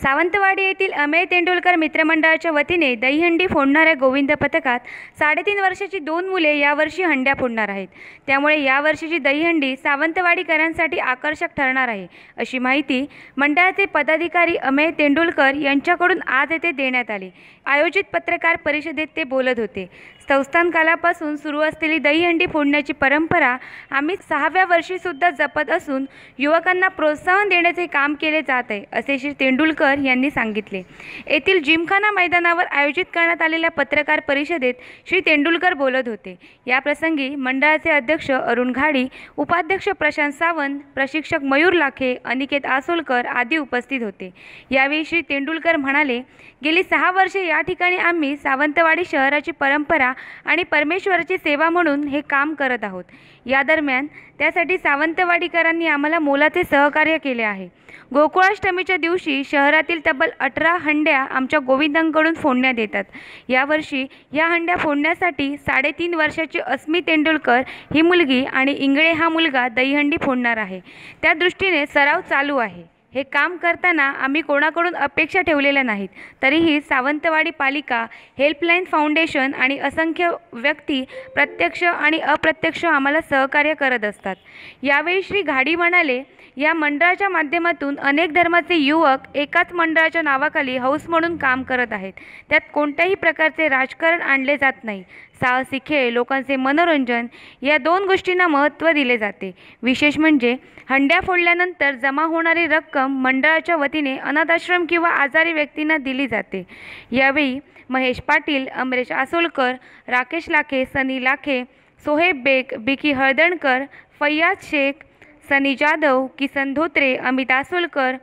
सावंतवाडी येथील अमेय तेंडुलकर मित्रमंडळाच्या वतीने दहीहंडी फोडणाऱ्या गोविंद पथकात 3.5 वर्षाची 2 मुले यावर्षी हंड्या फोडणार आहेत। त्यामुळे यावर्षीची दहीहंडी सावंतवाडीकरांसाठी आकर्षक ठरणार आहे, अशी माहिती मंडळाचे पदाधिकारी अमेय तेंडुलकर यांच्याकडून आज येथे देण्यात आली। आयोजित पत्रकार परिषदेत ते बोलत होते। संस्थान कालापासून सुरू असलेली दहीहंडी फोडण्याची परंपरा आम्ही 6व्या वर्षी सुद्धा जपत असून युवकांना प्रोत्साहन देण्याचे काम केले जात आहे, असे श्री तेंडुलकर यांनी सांगितले। येथील जिमखाना मैदानावर आयोजित करण्यात आलेल्या पत्रकार परिषदेत श्री तेंडुलकर बोलत होते। या प्रसंगी मंडळाचे अध्यक्ष अरुण घाडी, उपाध्यक्ष प्रशांत सावंत, प्रशिक्षक मयूर लाखे, अनिकेत आसोलकर आदी उपस्थित होते। यावेळी श्री तेंडुलकर म्हणाले, गेली 6 वर्षे या ठिकाणी आम्ही सावंतवाडी शहराची परंपरा आणि परमेश्वराची सेवा म्हणून हे काम करत आहोत। या दरम्यान त्यासाठी सावंतवाडीकरांनी आम्हाला मोलाचे सहकार्य केले आहे। गोकुळाष्टमीच्या दिवशी शहरातील तब्बल 18 हंड्या आमच्या गोविंदांकडून फोडण्यात येतात। यावर्षी या हंड्या फोडण्यासाठी 3.5 वर्षाची अस्मी तेंडुलकर ही मुलगी आणि इंगळे हा मुलगा दहीहंडी फोडणार आहे। त्या दृष्टीने सराव चालू आहे। हे काम करताना आम्ही कोणाकडून अपेक्षा ठेवलेल्या नाहीत। तरीही सावंतवाडी पालिका, हेल्पलाईन फाउंडेशन आणि असंख्य व्यक्ती प्रत्यक्ष आणि अप्रत्यक्ष आम्हाला सहकार्य करत असतात। यावेळी श्री घाडी म्हणाले, या मंडळाच्या माध्यमातून अनेक धर्माचे युवक एकाच मंडळाच्या नावाखाली हौस म्हणून काम करत आहेत। त्यात कोणत्याही प्रकारचे राजकारण आणले जात नाही। साहसी खेळ, लोकांचे मनोरंजन या 2 गोष्टींना महत्त्व दिले जाते। विशेष म्हणजे हंड्या फोडल्यानंतर जमा होणारी रक्कम मंडळाच्या वतीने अनाथाश्रम किंवा आजारी व्यक्तींना दिली जाते। यावेळी महेश पाटील, अमरेश आसोलकर, राकेश लाखे, सनी लाखे, सोहेब बेग, बिकी हळदणकर, फैयाज शेख, सनी जाधव, किसन धोत्रे, अमित आसोलकर,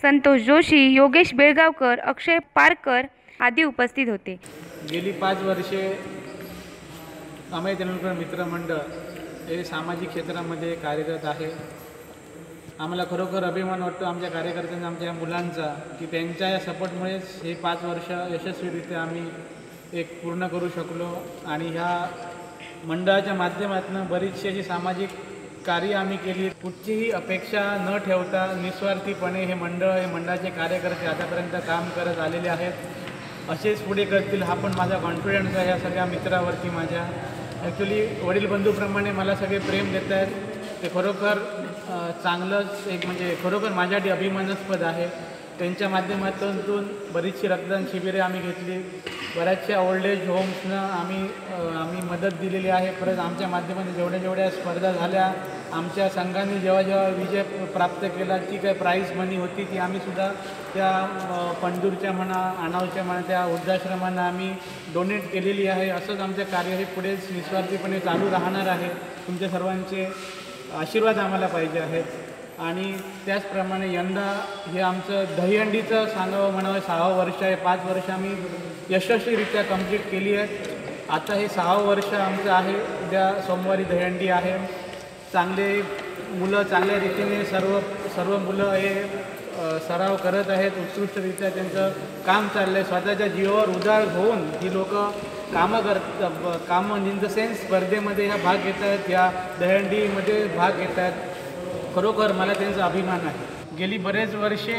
संतोष जोशी, योगेश बेळगावकर, अक्षय पारकर आदी उपस्थित होते। गेली 5 वर्षे अमेय तेंडुलकर मित्रमंडळ हे सामाजिक क्षेत्रामध्ये कार्यरत आहे। आम्हाला खरोखर अभिमान वाटतो आमच्या कार्यकर्त्यांचा, आमच्या मुलांचा, की त्यांच्या या सपोर्टमुळेच हे 5 वर्ष यशस्वीरित्या आम्ही एक पूर्ण करू शकलो आणि ह्या मंडळाच्या माध्यमातून बरीचशी अशी सामाजिक कार्य आम्ही केली। कुठचीही अपेक्षा न ठेवता निस्वार्थीपणे हे मंडळाचे कार्यकर्ते आतापर्यंत काम करत आलेले आहेत। असेच पुढे करतील हा पण माझा कॉन्फिडन्स आहे। या सगळ्या मित्रावरती माझ्या ॲक्च्युली वडील बंधूप्रमाणे मला सगळे प्रेम देत आहेत, ते खरोखर चांगलंच एक म्हणजे खरोखर माझ्यासाठी अभिमानास्पद आहे। त्यांच्या माध्यमातून बरीचशी रक्तदान शिबिरे आम्ही घेतली, बऱ्याचशा ओल्ड एज होम्सनं आम्ही मदत दिलेली आहे। परत आमच्या माध्यमातून जेवढ्या स्पर्धा झाल्या, आमच्या संघाने जेव्हा विजय प्राप्त केला, जी काही प्राईज मनी होती ती आम्हीसुद्धा त्या पंढूरच्या म्हणा, आणावच्या म्हणा, त्या वृद्धाश्रमांना आम्ही डोनेट केलेली आहे। असंच आमचं कार्य हे पुढेच निस्वार्थीपणे चालू राहणार आहे। तुमच्या सर्वांचे आशीर्वाद आम्हाला पाहिजे आहेत। आणि त्याचप्रमाणे यंदा हे आमचं दहीहंडीचं सांगावं म्हणावं 6वं वर्ष आहे। 5 वर्ष आम्ही यशस्वीरित्या कंप्लीट केली आहेत। आता हे 6वं वर्ष आमचं आहे। उद्या सोमवारी दहीहंडी आहे। चांगले मुलं चांगल्या रीतीने सर्व मुलं हे सराव करत आहेत। उत्कृष्टरित्या त्यांचं काम चाललं आहे। स्वतःच्या जीवावर उदार होऊन ही लोकं कामं इन द सेन्स स्पर्धेमध्ये ह्या भाग घेत आहेत, या दहीहंडीमध्ये भाग घेत आहेत। खरोखर मला त्यांचा अभिमान आहे। गेली बरेच वर्षे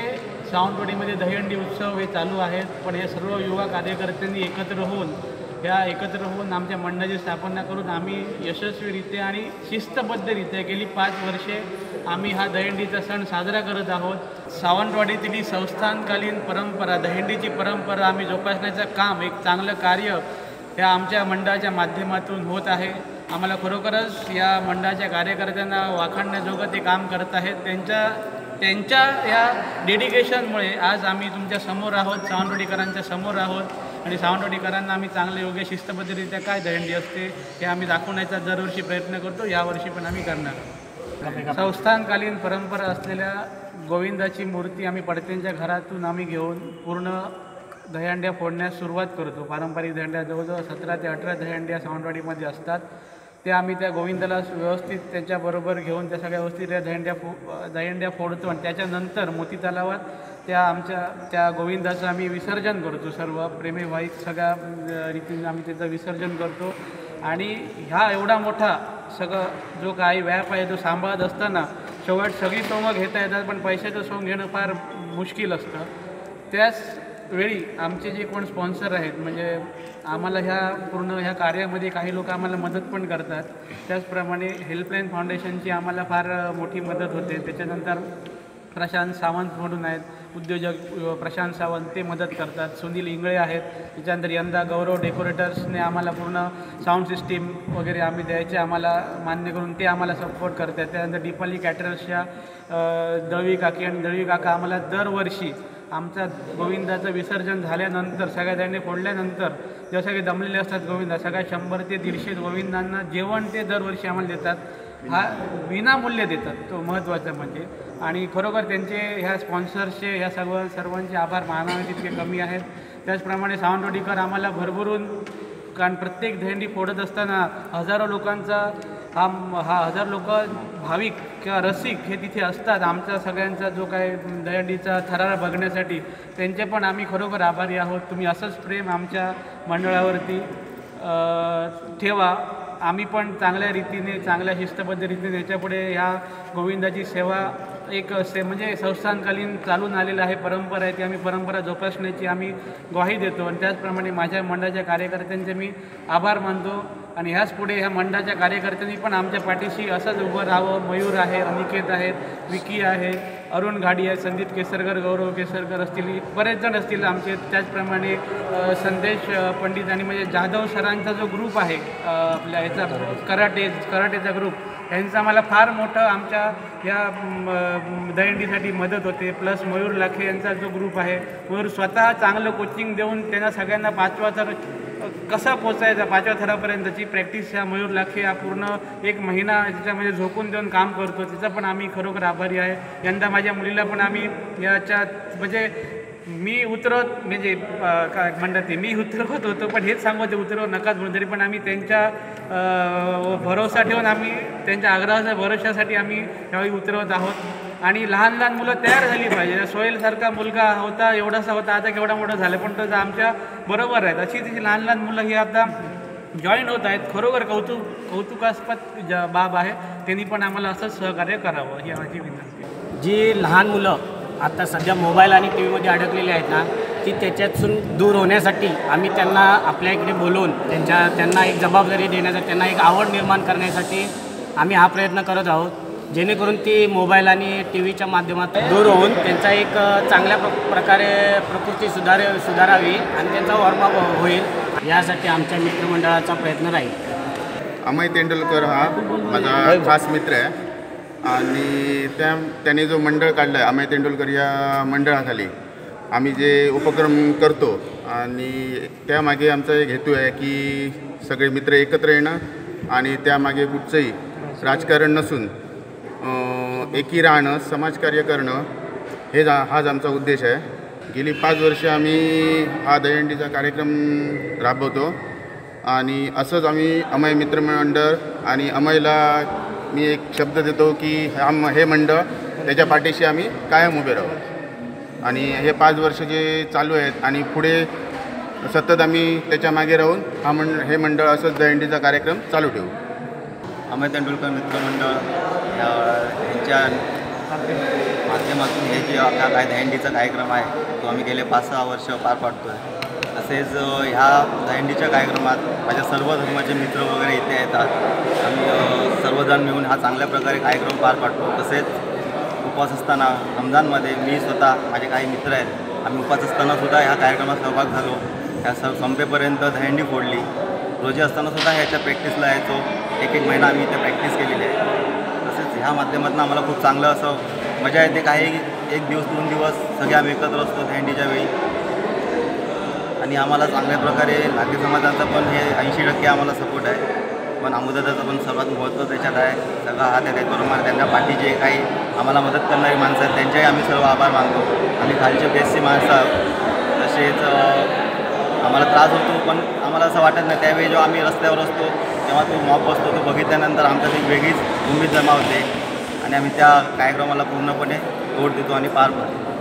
सावंतवाडीमध्ये दहीहंडी उत्सव हे चालू आहेत, पण हे सर्व युवा कार्यकर्त्यांनी एकत्र होऊन आमच्या मंडळाची स्थापना करून आम्ही यशस्वीरित्या आणि शिस्तबद्धरित्या गेली 5 वर्षे आम्ही हा दहीहंडीचा सण साजरा करत आहोत। सावंतवाडीतील ही संस्थानकालीन परंपरा, दहीहंडीची परंपरा आम्ही जोपासण्याचं काम, एक चांगलं कार्य या आमच्या मंडळाच्या माध्यमातून होत आहे। आम्हाला खरोखरच या मंडळाच्या कार्यकर्त्यांना वाखाणण्याजोगं ते काम करत आहेत। त्यांच्या या डेडिकेशनमुळे आज आम्ही तुमच्या समोर आहोत, सावंतवाडीकरांच्या समोर आहोत आणि सावंतवाडीकरांना आम्ही चांगले योग्य शिस्तबद्धरित्या काय दहीहंडी असते हे आम्ही दाखवण्याचा दरवर्षी प्रयत्न करतो। यावर्षी पण आम्ही करणार। संस्थानकालीन परंपरा असलेल्या गोविंदाची मूर्ती आम्ही पडत्यांच्या घरातून आम्ही घेऊन पूर्ण दहीहंड्या फोडण्यास सुरुवात करतो। पारंपरिक दहीहंड्या जवळजवळ 17 ते 18 दहीहंड्या सावंतवाडीमध्ये असतात। ते आम्ही त्या गोविंदाला व्यवस्थित त्याच्याबरोबर घेऊन त्या सगळ्या व्यवस्थित दहीहंड्या फोडतो आणि त्याच्यानंतर मोती तलावात त्या गोविंदाचं आम्ही विसर्जन करतो। सर्व प्रेमीभाईक सगळ्या रीतीने आम्ही त्याचं विसर्जन करतो आणि ह्या एवढा मोठा सगळं जो काही व्याप आहे तो सांभाळत असताना शेवट सगळी सोंग घेता येतात, पण पैशाचं सोंग घेणं फार मुश्किल असतं। त्याच वेळी आमचे जे कोण स्पॉन्सर आहेत, म्हणजे आम्हाला पूर्ण ह्या कार्यामध्ये काही लोक आम्हाला मदत पण करतात. त्याचप्रमाणे हेल्पलाईन फाउंडेशनची आम्हाला फार मोठी मदत होते. त्याच्यानंतर प्रशांत सावंत म्हणून आहेत उद्योजक, प्रशांत सावंत, ते मदत करतात. सुनील इंगळे आहेत. त्याच्यानंतर यंदा गौरव डेकोरेटर्सने आम्हाला पूर्ण साऊंड सिस्टीम वगैरे आम्ही द्यायचे आम्हाला मान्य करून ते आम्हाला सपोर्ट करतात. त्यानंतर दीपाली कॅटरर्सच्या दळवी काकी आणि दळवी काका आम्हाला दरवर्षी आमचा गोविंदाचं विसर्जन झाल्यानंतर सगळ्या जणी फोडल्यानंतर जेव्हा सगळे दमलेले असतात गोविंदा, सगळ्या 100 ते 150 गोविंदांना जेवण ते दरवर्षी आम्हाला देतात. हा विनामूल्य देतात, तो महत्त्वाचा म्हणजे. आणि खरोखर त्यांचे ह्या स्पॉन्सर्सचे ह्या सर्वांचे आभार मानावे तितके कमी आहेत. त्याचप्रमाणे सावंतवाडीकर आम्हाला भरभरून, कारण प्रत्येक दहीहंडी फोडत असताना हजारो लोकांचा हा 1000 लोक भाविक किंवा रसिक हे तिथे असतात. आमचा सगळ्यांचा जो काय दहीहंडीचा थरारा बघण्यासाठी त्यांचे पण आम्ही खरोखर आभारी आहोत. तुम्ही असंच प्रेम आमच्या मंडळावरती ठेवा. आम्ही पण चांगल्या रीतीने, चांगल्या शिस्तबद्ध रीतीने याच्यापुढे ह्या गोविंदाची सेवा एक म्हणजे संस्थानकालीन चालून आलेलं आहे, परंपरा आहे, ती आम्ही परंपरा जोपासण्याची आम्ही ग्वाही देतो. आणि त्याचप्रमाणे माझ्या मंडळाच्या कार्यकर्त्यांचे मी आभार मानतो. आणि ह्याच पुढे ह्या मंडळाच्या कार्यकर्त्यांनी पण आमच्या पाठीशी असंच उभं राहावं. मयूर आहे, अनिकेत आहेत, विकी आहे, अरुण घाडी आहे, संदीप केसरकर, गौरव केसरकर असतील, बरेच जण असतील आमचे. त्याचप्रमाणे संदेश पंडित आणि म्हणजे जाधव सरांचा जो ग्रुप आहे आपल्या ह्याचा कराटेचा ग्रुप, यांचा आम्हाला फार मोठं आमच्या या दहीहंडीसाठी मदत होते. प्लस मयूर लाखे यांचा जो ग्रुप आहे, मयूर स्वतः चांगलं कोचिंग देऊन त्यांना सगळ्यांना 5वा थर कसा पोचायचा, 5व्या थरापर्यंतची प्रॅक्टिस ह्या मयूर लाखे हा पूर्ण 1 महिना त्याच्यामध्ये झोकून देऊन काम करतो. त्याचा पण आम्ही खरोखर आभारी आहे. यंदा माझ्या मुलीला पण आम्ही याच्यात म्हणजे मी उतरवत म्हणजे काय म्हणतात ते, मी उतरवत होतो पण हेच सांगत उतरव नकाच म्हणून, तरी पण आम्ही त्यांच्या भरोसा ठेवून, आम्ही त्यांच्या आग्रहाच्या भरोशासाठी आम्ही त्यावेळी उतरवत आहोत. आणि लहान लहान मुलं तयार झाली पाहिजे. सोहेलसारखा मुलगा होता, एवढासा होता, आता केवढा मोठा झाला, पण तो आमच्या बरोबर आहेत. अशी तिची लहान लहान मुलं ही आता जॉईन होत आहेत. खरोखर कौतुकास्पद बाब आहे. त्यांनी पण आम्हाला असंच सहकार्य करावं ही माझी विनंती. जी लहान मुलं आता सध्या मोबाईल आणि टी व्हीमध्ये अडकलेली आहेत ना, ती त्याच्यातून दूर होण्यासाठी आम्ही त्यांना आपल्या इकडे बोलवून त्यांना एक जबाबदारी देण्यासाठी, त्यांना एक आवड निर्माण करण्यासाठी आम्ही हा प्रयत्न करत आहोत, जेणेकरून ती मोबाईल आणि टी व्हीच्या माध्यमातून दूर होऊन त्यांचा एक चांगल्या प्रकारे प्रकृती सुधारावी आणि त्यांचा वॉर्मअप होईल, यासाठी आमच्या मित्रमंडळाचा प्रयत्न राहील. अमय तेंडुलकर हा माझा खास मित्र आहे आणि त्याने जो मंडळ काढला आहे, अमय तेंडुलकर या मंडळाखाली आम्ही जे उपक्रम करतो आणि त्यामागे आमचा एक हेतू आहे की सगळे मित्र एकत्र येणं आणि त्यामागे कुठचंही राजकारण नसून एकी राहणं, समाजकार्य करणं, हाच आमचा उद्देश आहे. गेली 5 वर्ष आम्ही हा दहीहंडीचा कार्यक्रम राबवतो आणि असंच आम्ही अमय मित्रमंडळ आणि अमयला मी एक शब्द देतो की हे मंडळ त्याच्या पाठीशी आम्ही कायम उभे राहू आणि हे 5 वर्ष जे चालू आहेत आणि पुढे सतत आम्ही त्याच्या मागे राहून हे मंडळ असंच दहीहंडीचा कार्यक्रम चालू ठेवू. अमय तेंडुलकर मित्रमंडळ यांच्या माध्यमातून हे जे आपला दहीहंडीचा कार्यक्रम आहे तो आम्ही गेले 5-6 वर्ष पार पाडतो आहे. तसेच ह्या दहीहंडीच्या कार्यक्रमात माझ्या सर्व धर्माचे मित्र वगैरे इथे येतात. आम्ही सर्वजण मिळून हा चांगल्या प्रकारे कार्यक्रम पार पाडतो. तसेच उपवास असताना रमजानमध्ये मी स्वतः, माझे काही मित्र आहेत, आम्ही उपवास असतानासुद्धा ह्या कार्यक्रमात सहभाग झालो. ह्या संपेपर्यंत दहीहंडी फोडली. रोजे असतानासुद्धा ह्याच्या प्रॅक्टिसला यायचो. 1 महिना आम्ही इथे प्रॅक्टिस केलेली आहे. तसेच ह्या माध्यमातून आम्हाला खूप चांगलं असं मजा येते. काही 1 दिवस 2 दिवस सगळे आम्ही एकत्र असतो दहीहंडीच्या वेळी आणि आम्हाला चांगल्या प्रकारे नागरी समाजाचा पण हे 80% आम्हाला सपोर्ट आहे. पण अमुदादाचं पण सर्वात महत्त्व त्याच्यात आहे. सगळा हात आहे त्याचप्रमाणे त्यांच्या पाठीचे काही आम्हाला मदत करणारी माणसं आहेत त्यांच्याही आम्ही सर्व आभार मानतो. आणि खालचे बेसची माणसं तसेच आम्हाला त्रास होतो पण आम्हाला असं वाटत नाही. त्यावेळी जेव्हा आम्ही रस्त्यावर असतो तेव्हा तो मॉप असतो, तो बघितल्यानंतर आमच्यात एक वेगळीच उमेद जमा होते आणि आम्ही त्या कार्यक्रमाला पूर्णपणे तोड देतो आणि पार पाडतो.